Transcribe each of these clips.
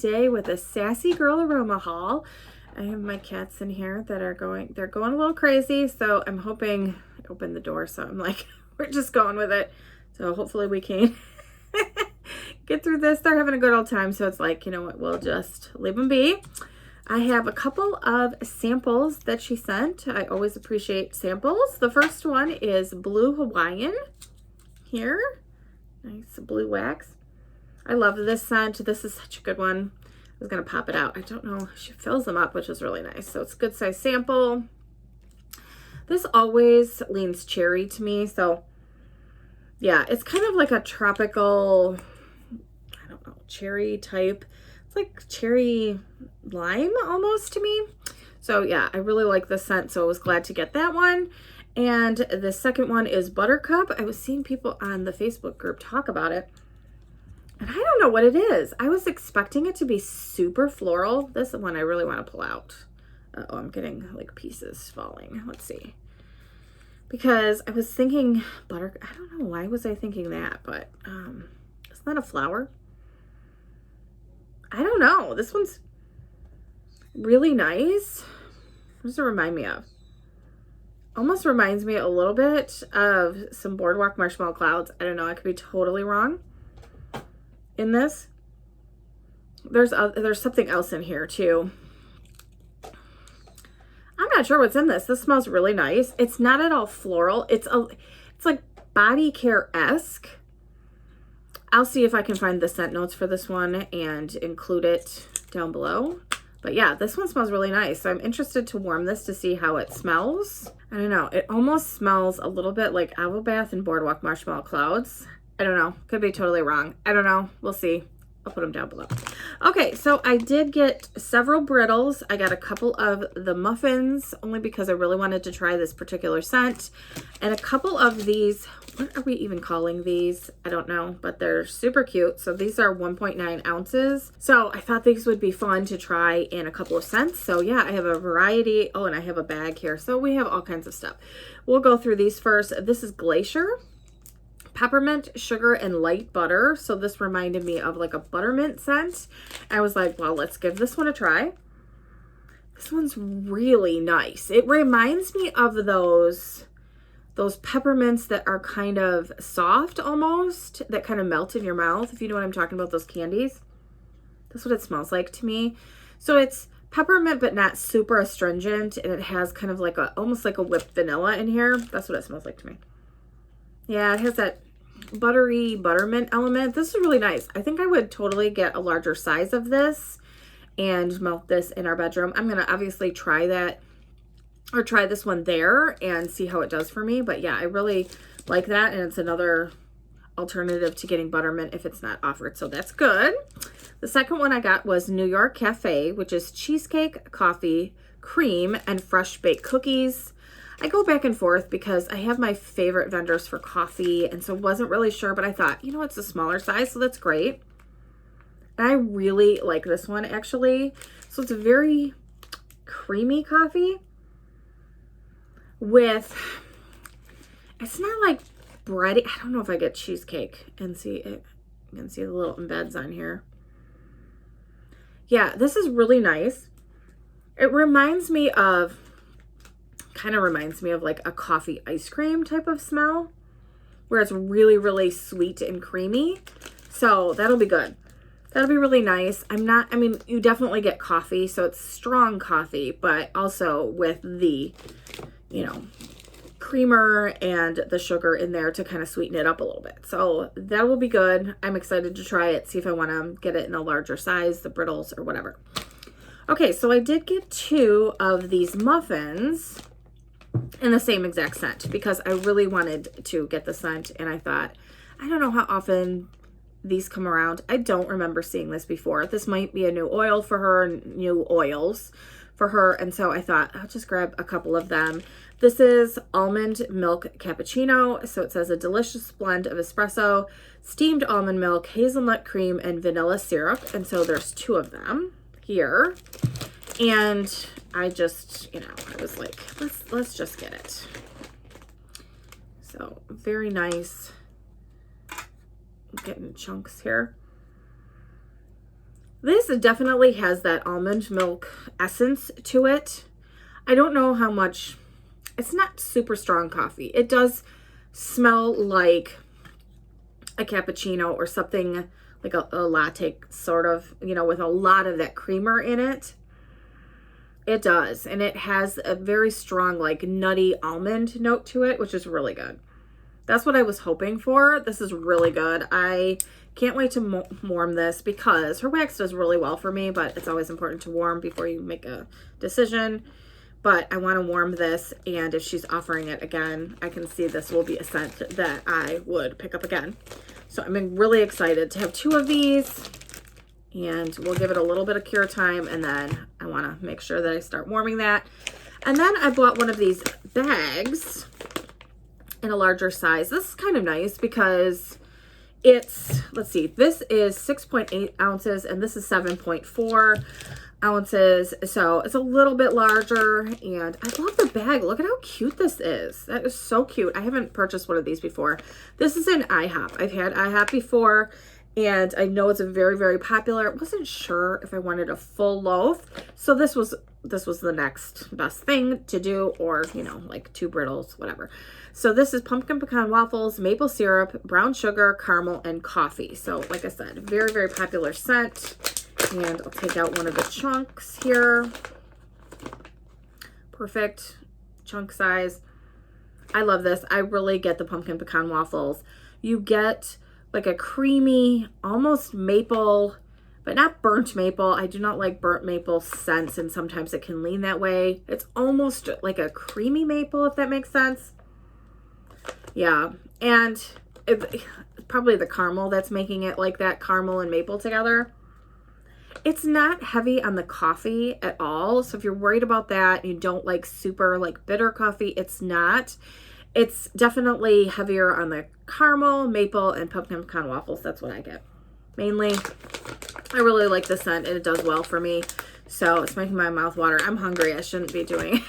today with a Sassy Girl Aroma haul. I have my cats in here that are they're going a little crazy, so I'm hoping, I opened the door, so I'm like, we're just going with it. So hopefully we can get through this. They're having a good old time, so it's like, you know what, we'll just leave them be. I have a couple of samples that she sent. I always appreciate samples. The first one is Blue Hawaiian here. Nice blue wax. I love this scent. This is such a good one. I was going to pop it out. I don't know. She fills them up, which is really nice. So it's a good size sample. This always leans cherry to me. So yeah, it's kind of like a tropical, I don't know, cherry type. It's like cherry lime almost to me. So yeah, I really like this scent. So I was glad to get that one. And the second one is Buttercup. I was seeing people on the Facebook group talk about it. And I don't know what it is. I was expecting it to be super floral. This one I really want to pull out. Uh-oh, I'm getting like pieces falling. Let's see. Because I was thinking I don't know, why was I thinking that? But isn't that a flower? I don't know. This one's really nice. What does it remind me of? Almost reminds me a little bit of some Boardwalk Marshmallow Clouds. I don't know. I could be totally wrong in this. There's something else in here too. I'm not sure what's in this. This smells really nice. It's not at all floral. It's like body care-esque. I'll see if I can find the scent notes for this one and include it down below. But yeah, this one smells really nice. So I'm interested to warm this to see how it smells. I don't know. It almost smells a little bit like Avo Bath and Boardwalk Marshmallow Clouds. I don't know. Could be totally wrong. I don't know. We'll see. I'll put them down below. Okay, so I did get several brittles. I got a couple of the muffins, only because I really wanted to try this particular scent. And a couple of these, what are we even calling these? I don't know, but they're super cute. So these are 1.9 ounces. So I thought these would be fun to try in a couple of scents. So yeah, I have a variety. Oh, and I have a bag here. So we have all kinds of stuff. We'll go through these first. This is Glacier. Peppermint, sugar, and light butter. So this reminded me of like a buttermint scent. I was like, well, let's give this one a try. This one's really nice. It reminds me of those peppermints that are kind of soft almost, that kind of melt in your mouth, if you know what I'm talking about, those candies. That's what it smells like to me. So it's peppermint, but not super astringent, and it has kind of like almost like a whipped vanilla in here. That's what it smells like to me. Yeah, it has that buttery buttermint element. This is really nice. I think I would totally get a larger size of this and melt this in our bedroom. I'm going to obviously try that, or try this one there and see how it does for me. But yeah, I really like that. And it's another alternative to getting buttermint if it's not offered. So that's good. The second one I got was New York Cafe, which is cheesecake, coffee, cream, and fresh baked cookies. I go back and forth because I have my favorite vendors for coffee, and so wasn't really sure, but I thought, you know, it's a smaller size, so that's great. And I really like this one, actually. So it's a very creamy coffee with, it's not like bready. I don't know if I get cheesecake and see it. You can see the little embeds on here. Yeah, this is really nice. It reminds me of, kind of reminds me of like a coffee ice cream type of smell, where it's really, really sweet and creamy. So that'll be good. That'll be really nice. I mean, you definitely get coffee, so it's strong coffee, but also with the, you know, creamer and the sugar in there to kind of sweeten it up a little bit. So that will be good. I'm excited to try it, see if I want to get it in a larger size, the brittles or whatever. Okay, so I did get 2 of these muffins in the same exact scent because I really wanted to get the scent, and I thought, I don't know how often these come around. I don't remember seeing this before. This might be a new oil for her, new oils for her, and so I thought I'll just grab a couple of them. This is almond milk cappuccino. So it says a delicious blend of espresso, steamed almond milk, hazelnut cream, and vanilla syrup. And so there's 2 of them here. And I just, you know, I was like, let's just get it. So very nice. I'm getting chunks here. This definitely has that almond milk essence to it. I don't know how much, it's not super strong coffee. It does smell like a cappuccino or something like a latte sort of, you know, with a lot of that creamer in it. It does. And it has a very strong like nutty almond note to it, which is really good. That's what I was hoping for. This is really good. I can't wait to warm this because her wax does really well for me, but it's always important to warm before you make a decision. But I want to warm this, and if she's offering it again, I can see this will be a scent that I would pick up again. So I'm really excited to have 2 of these, and we'll give it a little bit of cure time, and then I want to make sure that I start warming that. And then I bought one of these bags in a larger size. This is kind of nice because it's, let's see, this is 6.8 ounces and this is 7.4 ounces. So it's a little bit larger, and I love the bag. Look at how cute this is. That is so cute. I haven't purchased one of these before. This is an IHOP. I've had IHOP before, and I know it's a very, very popular. I wasn't sure if I wanted a full loaf. So this was the next best thing to do, or, you know, like 2 brittles, whatever. So this is pumpkin pecan waffles, maple syrup, brown sugar, caramel, and coffee. So like I said, very, very popular scent. And I'll take out one of the chunks here. Perfect chunk size. I love this. I really get the pumpkin pecan waffles. You get like a creamy, almost maple, but not burnt maple. I do not like burnt maple scents, and sometimes it can lean that way. It's almost like a creamy maple, if that makes sense. Yeah, and it's probably the caramel that's making it like that, caramel and maple together. It's not heavy on the coffee at all. So if you're worried about that, you don't like super like bitter coffee, it's not. It's definitely heavier on the caramel, maple, and pumpkin pecan waffles. That's what I get. Mainly, I really like the scent, and it does well for me. So it's making my mouth water. I'm hungry. I shouldn't be doing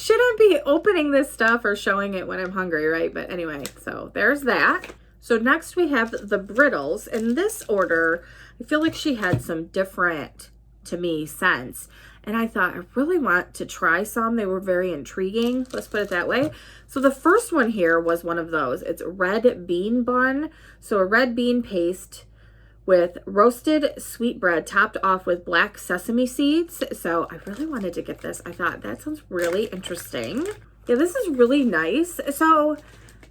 shouldn't be opening this stuff or showing it when I'm hungry, right? But anyway, so there's that. So next we have the brittles. In this order, I feel like she had some different, to me, scents. And I thought, I really want to try some. They were very intriguing. Let's put it that way. So the first one here was one of those. It's red bean bun. So a red bean paste with roasted sweetbread topped off with black sesame seeds. So I really wanted to get this. I thought that sounds really interesting. Yeah, this is really nice. So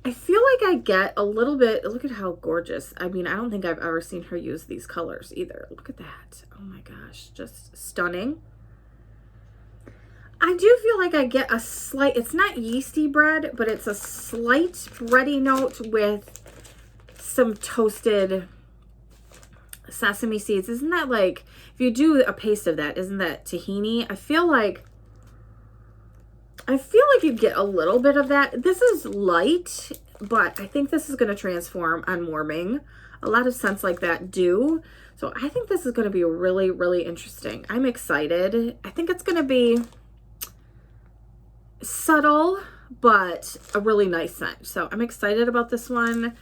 I feel like I get a little bit, look at how gorgeous. I mean, I don't think I've ever seen her use these colors either. Look at that. Oh my gosh, just stunning. I do feel like I get a slight, it's not yeasty bread, but it's a slight bready note with some toasted sesame seeds. Isn't that like, if you do a paste of that, isn't that tahini? I feel like you'd get a little bit of that. This is light, but I think this is going to transform on warming. A lot of scents like that do. So I think this is going to be really, really interesting. I'm excited. I think it's going to be subtle, but a really nice scent. So I'm excited about this one.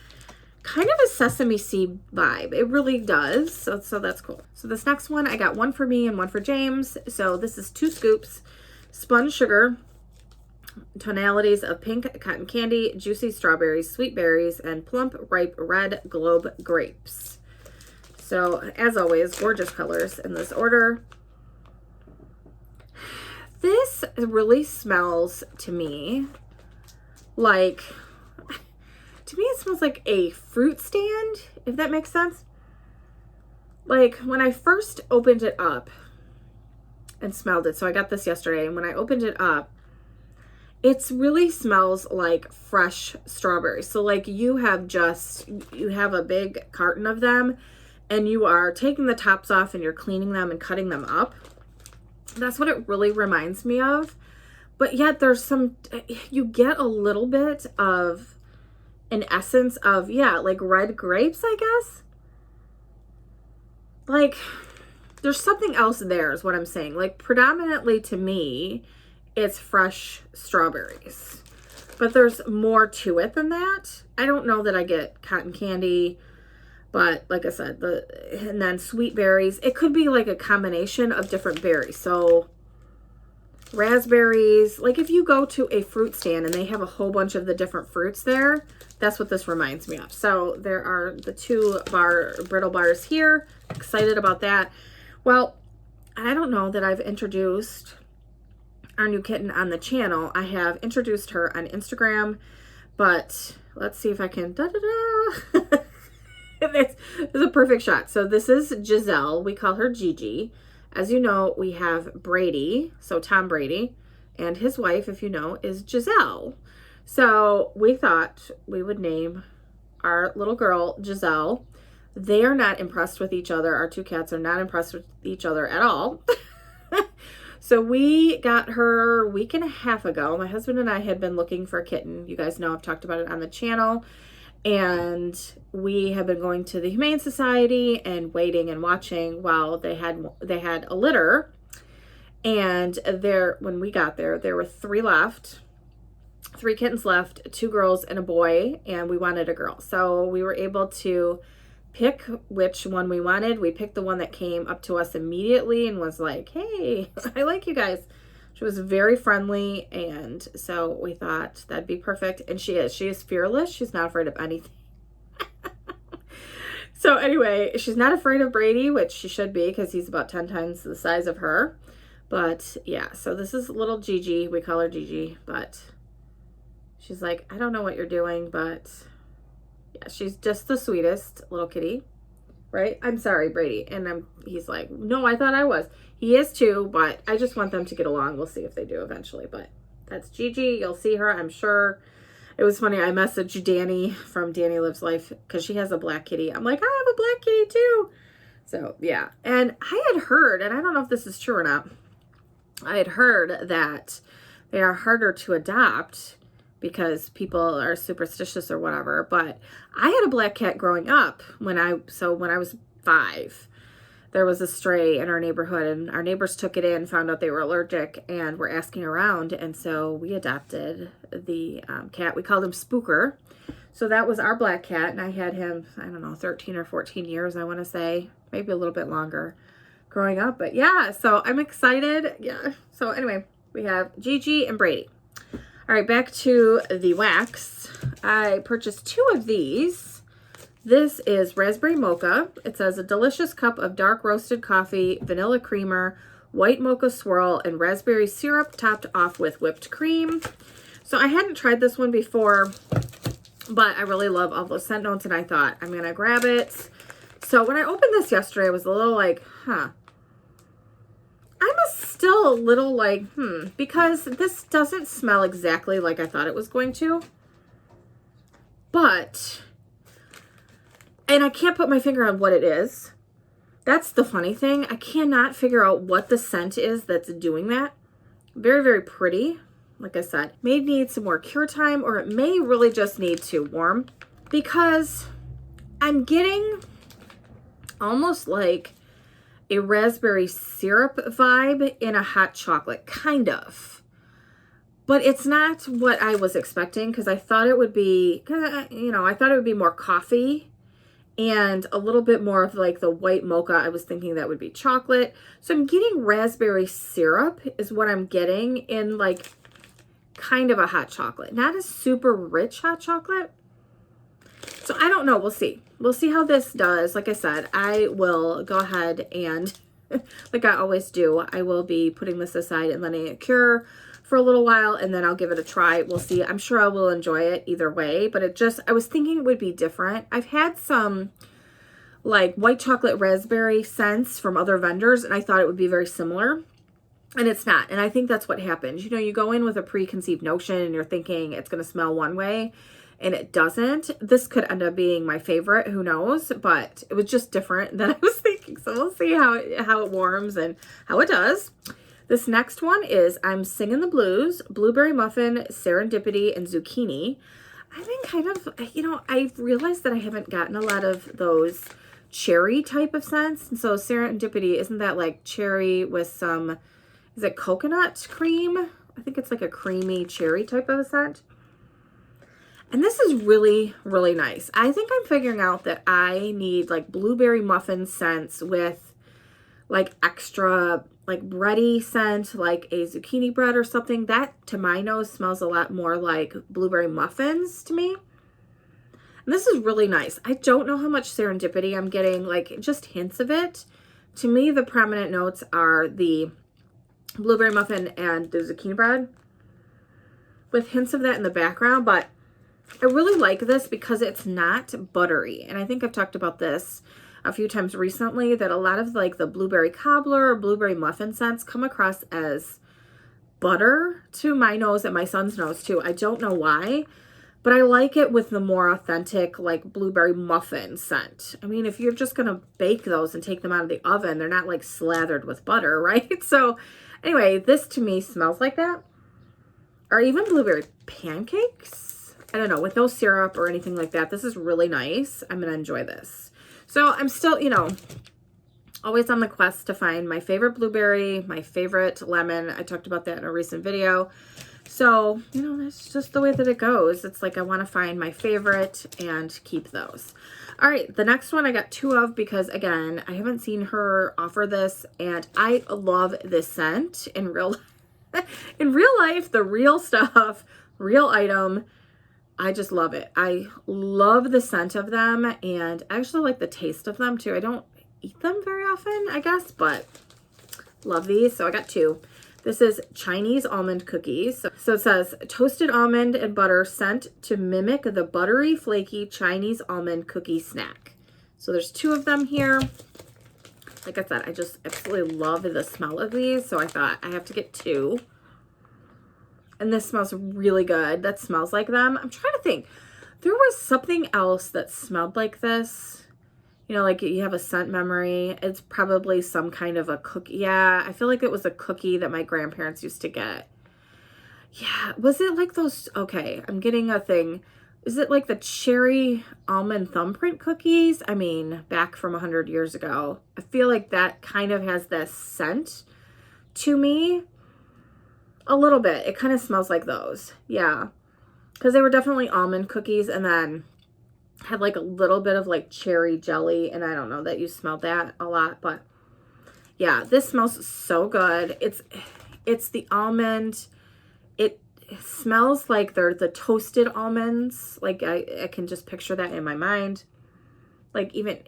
Kind of a sesame seed vibe. It really does. So that's cool. So this next one, I got one for me and one for James. So this is 2 scoops, spun sugar, tonalities of pink cotton candy, juicy strawberries, sweet berries, and plump ripe red globe grapes. So as always, gorgeous colors in this order. This really smells to me like, it smells like a fruit stand, if that makes sense. Like when I first opened it up and smelled it, so I got this yesterday, and when I opened it up, it really smells like fresh strawberries. So like you have a big carton of them, and you are taking the tops off and you're cleaning them and cutting them up. That's what it really reminds me of. But yet there's you get a little bit of an essence of, yeah, like red grapes, I guess. Like there's something else there is what I'm saying. Like predominantly to me, it's fresh strawberries. But there's more to it than that. I don't know that I get cotton candy, But like I said, and then sweet berries. It could be like a combination of different berries. So raspberries, like if you go to a fruit stand and they have a whole bunch of the different fruits there, that's what this reminds me of. So there are the 2 brittle bars here. Excited about that. Well, I don't know that I've introduced our new kitten on the channel. I have introduced her on Instagram, but let's see if I can, It's a perfect shot. So this is Giselle. We call her Gigi. As you know, we have Brady, so Tom Brady, and his wife, if you know, is Giselle. So we thought we would name our little girl Giselle. They are not impressed with each other. Our 2 cats are not impressed with each other at all. So we got her a week and a half ago. My husband and I had been looking for a kitten. You guys know I've talked about it on the channel. And we have been going to the Humane Society and waiting and watching while they had a litter. And when we got there were 3 left. 3 kittens left, 2 girls and a boy, and we wanted a girl. So we were able to pick which one we wanted. We picked the one that came up to us immediately and was like, hey, I like you guys. She was very friendly, and so we thought that'd be perfect. And she is fearless. She's not afraid of anything. So anyway, she's not afraid of Brady, which she should be because he's about 10 times the size of her. But yeah, so this is little Gigi. We call her Gigi, but she's like, I don't know what you're doing, but yeah, she's just the sweetest little kitty, right? I'm sorry, Brady. And he's like, no, I thought I was. He is too, but I just want them to get along. We'll see if they do eventually, but that's Gigi. You'll see her, I'm sure. It was funny. I messaged Danny from Danny Lives Life because she has a black kitty. I'm like, I have a black kitty too. So yeah. And I had heard, and I don't know if this is true or not, I had heard that they are harder to adopt because people are superstitious or whatever. But I had a black cat growing up when I was 5. There was a stray in our neighborhood, and our neighbors took it in, found out they were allergic, and were asking around. And so we adopted the cat. We called him Spooker. So that was our black cat, and I had him, I don't know, 13 or 14 years, I want to say, maybe a little bit longer growing up. But yeah, so I'm excited. Yeah. So anyway, we have Gigi and Brady. All right, back to the wax. I purchased 2 of these. This is Raspberry Mocha. It says a delicious cup of dark roasted coffee, vanilla creamer, white mocha swirl, and raspberry syrup topped off with whipped cream. So I hadn't tried this one before, but I really love all those scent notes, and I thought I'm going to grab it. So when I opened this yesterday, I was a little like, still a little like, because this doesn't smell exactly like I thought it was going to. But, and I can't put my finger on what it is. That's the funny thing. I cannot figure out what the scent is that's doing that. Very, very pretty. Like I said, may need some more cure time, or it may really just need to warm, because I'm getting almost like a raspberry syrup vibe in a hot chocolate, kind of. But it's not what I was expecting, because I thought it would be, I thought it would be more coffee and a little bit more of like the white mocha. I was thinking that would be chocolate. So I'm getting raspberry syrup is what I'm getting in like kind of a hot chocolate. Not a super rich hot chocolate. So I don't know. We'll see. We'll see how this does. Like I said, I will go ahead and, like I always do, I will be putting this aside and letting it cure for a little while, and then I'll give it a try. We'll see. I'm sure I will enjoy it either way, but I was thinking it would be different. I've had some like white chocolate raspberry scents from other vendors, and I thought it would be very similar, and it's not. And I think that's what happens. You go in with a preconceived notion and you're thinking it's going to smell one way, and it doesn't. This could end up being my favorite, who knows, but it was just different than I was thinking. So we'll see how it warms and how it does. This next one is I'm Singing the Blues, Blueberry Muffin, Serendipity, and Zucchini. I've been kind of, I've realized that I haven't gotten a lot of those cherry type of scents. And so Serendipity, isn't that like cherry with some, is it coconut cream? I think it's like a creamy cherry type of a scent. And this is really, really nice. I think I'm figuring out that I need like blueberry muffin scents with like extra like bready scent, like a zucchini bread or something. That to my nose smells a lot more like blueberry muffins to me. And this is really nice. I don't know how much serendipity I'm getting, like just hints of it. To me, the prominent notes are the blueberry muffin and the zucchini bread with hints of that in the background, but I really like this because it's not buttery. And I think I've talked about this a few times recently, that a lot of like the blueberry cobbler or blueberry muffin scents come across as butter to my nose and my son's nose too. I don't know why, but I like it with the more authentic like blueberry muffin scent. I mean, if you're just going to bake those and take them out of the oven, they're not like slathered with butter, right? So anyway, this to me smells like that. Or even blueberry pancakes. I don't know, with no syrup or anything like that. This is really nice. I'm going to enjoy this. So I'm still, you know, always on the quest to find my favorite blueberry, my favorite lemon. I talked about that in a recent video. So, you know, that's just the way that it goes. It's like I want to find my favorite and keep those. All right, the next one I got 2 of because, again, I haven't seen her offer this, and I love this scent in real life, the real stuff, real item. I just love it. I love the scent of them, and I actually like the taste of them too. I don't eat them very often, I guess, but love these. So I got 2. This is Chinese almond cookies. So it says toasted almond and butter scent to mimic the buttery, flaky Chinese almond cookie snack. So there's 2 of them here. Like I said, I just absolutely love the smell of these. So I thought I have to get 2. And this smells really good. That smells like them. I'm trying to think. There was something else that smelled like this. You know, like you have a scent memory. It's probably some kind of a cookie. Yeah, I feel like it was a cookie that my grandparents used to get. Yeah, was it like those? Okay, I'm getting a thing. Is it like the cherry almond thumbprint cookies? I mean, back from 100 years ago. I feel like that kind of has this scent to me. A little bit. It kind of smells like those. Yeah. Because they were definitely almond cookies and then had like a little bit of like cherry jelly. And I don't know that you smelled that a lot. But yeah, this smells so good. It's the almond. It smells like they're the toasted almonds. Like I can just picture that in my mind. Like even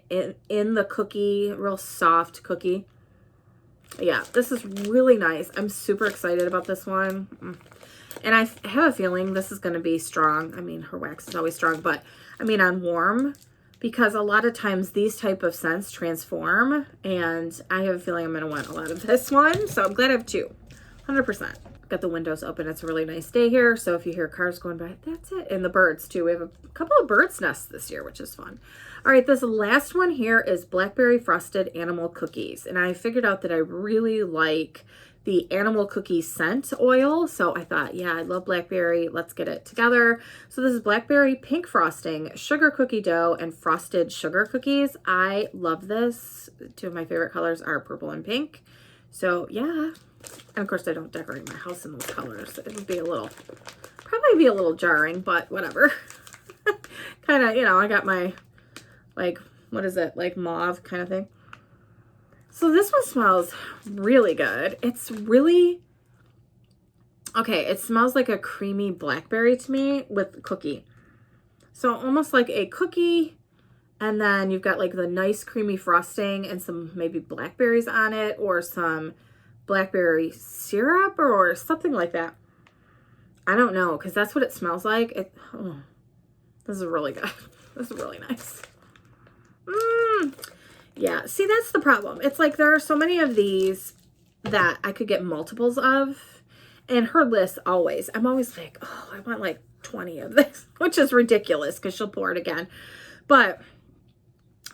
in the cookie, real soft cookie. Yeah, this is really nice. I'm super excited about this one. And I have a feeling this is going to be strong. I mean, her wax is always strong, but I mean on warm, because a lot of times these type of scents transform, and I have a feeling I'm going to want a lot of this one. So I'm glad I have 2, 100%. Got the windows open. It's a really nice day here. So if you hear cars going by, that's it. And the birds too. We have a couple of birds' nests this year, which is fun. All right, this last one here is Blackberry Frosted Animal Cookies. And I figured out that I really like the animal cookie scent oil. So I thought, yeah, I love blackberry. Let's get it together. So this is blackberry pink frosting, sugar cookie dough, and frosted sugar cookies. I love this. 2 of my favorite colors are purple and pink. So yeah. And of course I don't decorate my house in those colors. It would be probably be a little jarring, but whatever. Kind of, you know, I got my, like, what is it? Like mauve kind of thing. So this one smells really good. It's really, okay, it smells like a creamy blackberry to me with cookie. So almost like a cookie, and then you've got like the nice creamy frosting and some maybe blackberries on it, or some blackberry syrup or something like that. I don't know, because that's what it smells like. This is really good. This is really nice. Yeah, see, that's the problem. It's like there are so many of these that I could get multiples of, and her list always, I'm always like, oh, I want like 20 of this, which is ridiculous because she'll pour it again. But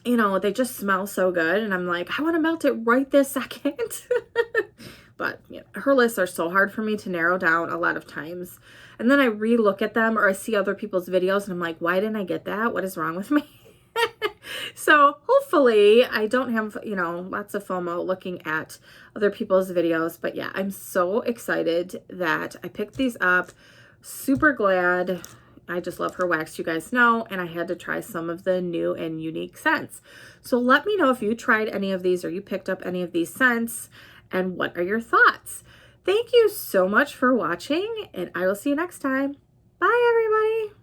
you know, they just smell so good, and I'm like, I want to melt it right this second. But you know, her lists are so hard for me to narrow down a lot of times. And then I re-look at them, or I see other people's videos, and I'm like, why didn't I get that? What is wrong with me? So hopefully I don't have, you know, lots of FOMO looking at other people's videos. But yeah, I'm so excited that I picked these up. Super glad. I just love her wax, you guys know, and I had to try some of the new and unique scents. So let me know if you tried any of these or you picked up any of these scents, and what are your thoughts? Thank you so much for watching, and I will see you next time. Bye, everybody.